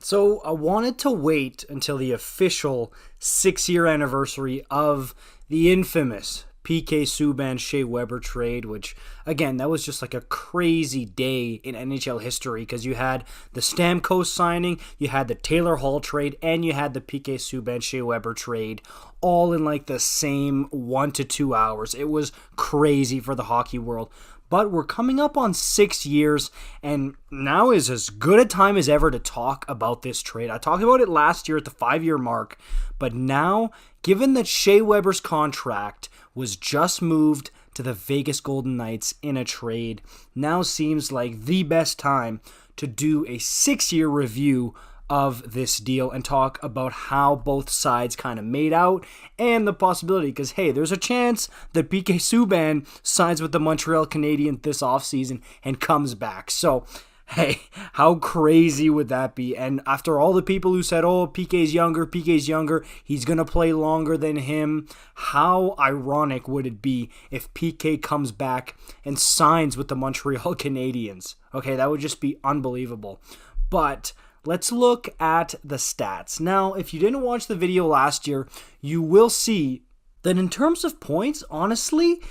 So I wanted to wait until the official 6-year anniversary of the infamous PK Subban Shea Weber trade, which again, that was just like a crazy day in NHL history because you had the Stamkos signing, you had the Taylor Hall trade, and you had the PK Subban Shea Weber trade all in like the same 1 to 2 hours. It was crazy for the hockey world. But we're coming up on 6 years, and now is as good a time as ever to talk about this trade. I talked about it last year at the 5-year mark, but now, given that Shea Weber's contract was just moved to the Vegas Golden Knights in a trade, now seems like the best time to do a 6-year review of this deal and talk about how both sides kind of made out and the possibility, because hey, there's a chance that PK Subban signs with the Montreal Canadiens this offseason and comes back. So hey, how crazy would that be? And after all the people who said, oh, PK's younger, he's going to play longer than him, how ironic would it be if PK comes back and signs with the Montreal Canadiens? Okay, that would just be unbelievable. But let's look at the stats. Now, if you didn't watch the video last year, you will see that in terms of points, honestly,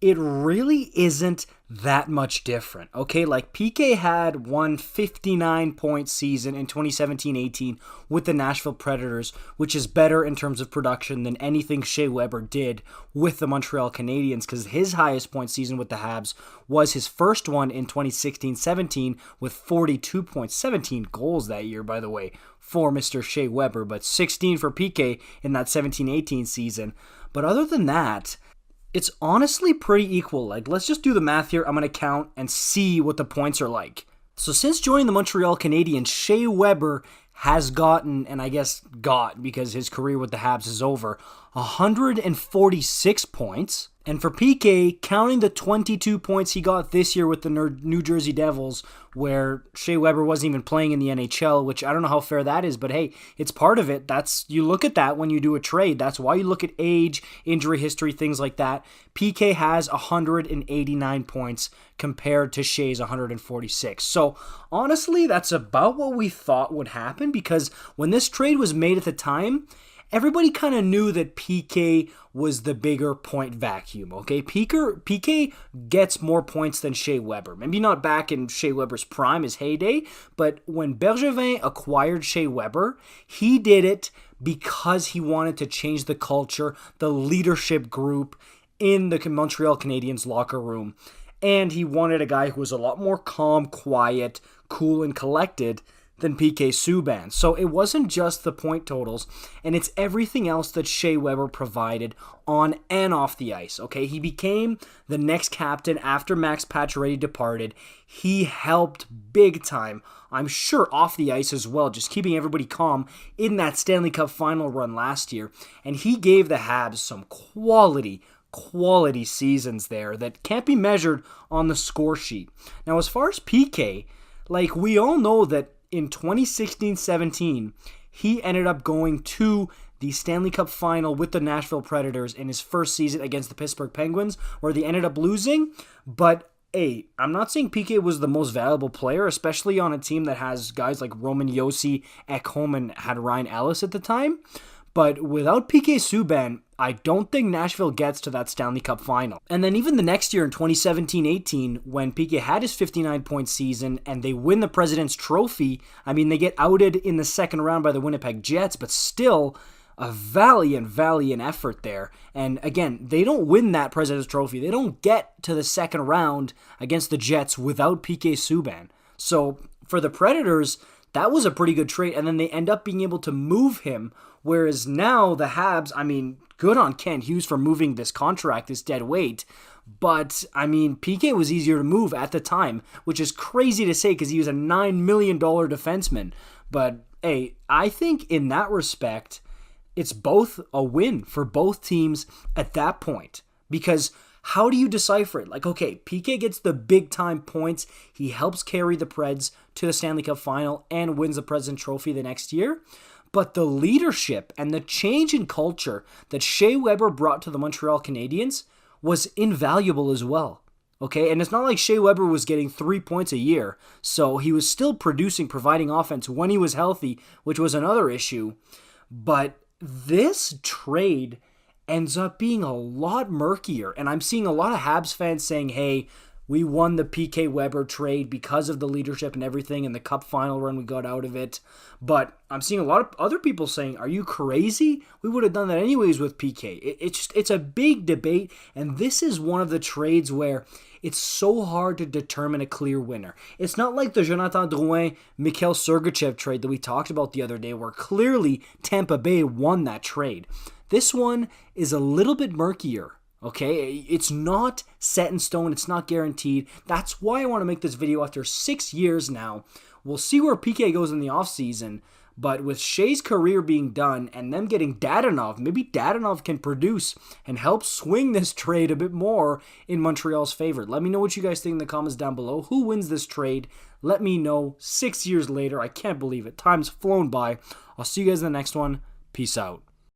it really isn't that much different. Okay, like PK had one 59-point season in 2017-18 with the Nashville Predators, which is better in terms of production than anything Shea Weber did with the Montreal Canadiens, because his highest point season with the Habs was his first one in 2016-17 with 42 points, 17 goals that year, by the way, for Mr. Shea Weber, but 16 for PK in that 17-18 season. But other than that, it's honestly pretty equal. Like, let's just do the math here. I'm going to count and see what the points are like. So since joining the Montreal Canadiens, Shea Weber has gotten, and I guess got because his career with the Habs is over, 146 points. And for PK, counting the 22 points he got this year with the New Jersey Devils, where Shea Weber wasn't even playing in the NHL, which I don't know how fair that is, but hey, it's part of it. You look at that when you do a trade. That's why you look at age, injury history, things like that. PK has 189 points compared to Shea's 146. So honestly, that's about what we thought would happen, because when this trade was made at the time, everybody kind of knew that PK was the bigger point vacuum, okay? PK gets more points than Shea Weber. Maybe not back in Shea Weber's prime, his heyday, but when Bergevin acquired Shea Weber, he did it because he wanted to change the culture, the leadership group in the Montreal Canadiens locker room. And he wanted a guy who was a lot more calm, quiet, cool, and collected than PK Subban. So it wasn't just the point totals, and it's everything else that Shea Weber provided on and off the ice. Okay, he became the next captain after Max Pacioretty departed. He helped big time, I'm sure off the ice as well, just keeping everybody calm in that Stanley Cup final run last year. And he gave the Habs some quality seasons there that can't be measured on the score sheet. Now, as far as PK, like, we all know that in 2016-17, he ended up going to the Stanley Cup final with the Nashville Predators in his first season against the Pittsburgh Penguins, where they ended up losing. But hey, I'm not saying PK was the most valuable player, especially on a team that has guys like Roman Josi, Ekholm, and had Ryan Ellis at the time. But without PK Subban, I don't think Nashville gets to that Stanley Cup final. And then even the next year in 2017-18, when PK had his 59-point season and they win the President's Trophy, I mean, they get outed in the second round by the Winnipeg Jets, but still a valiant effort there. And again, they don't win that President's Trophy. They don't get to the second round against the Jets without PK Subban. So for the Predators, that was a pretty good trade, and then they end up being able to move him, whereas now the Habs, I mean, good on Ken Hughes for moving this contract, this dead weight, but, I mean, PK was easier to move at the time, which is crazy to say because he was a $9 million defenseman, but, hey, I think in that respect, it's both a win for both teams at that point, because how do you decipher it? Like, okay, PK gets the big-time points. He helps carry the Preds to the Stanley Cup final and wins the President's Trophy the next year. But the leadership and the change in culture that Shea Weber brought to the Montreal Canadiens was invaluable as well. Okay, and it's not like Shea Weber was getting 3 points a year, so he was still producing, providing offense when he was healthy, which was another issue. But this trade ends up being a lot murkier, and I'm seeing a lot of Habs fans saying, hey, we won the PK Weber trade because of the leadership and everything and the cup final run we got out of it. But I'm seeing a lot of other people saying, are you crazy? We would have done that anyways with PK. It's a big debate, and this is one of the trades where it's so hard to determine a clear winner. It's not like the Jonathan Drouin, Mikhail Sergachev trade that we talked about the other day, where clearly Tampa Bay won that trade. This one is a little bit murkier. Okay, it's not set in stone. It's not guaranteed. That's why I want to make this video after 6 years now. We'll see where PK goes in the offseason. But with Shea's career being done and them getting Dadonov, maybe Dadonov can produce and help swing this trade a bit more in Montreal's favor. Let me know what you guys think in the comments down below. Who wins this trade? Let me know. 6 years later, I can't believe it. Time's flown by. I'll see you guys in the next one. Peace out.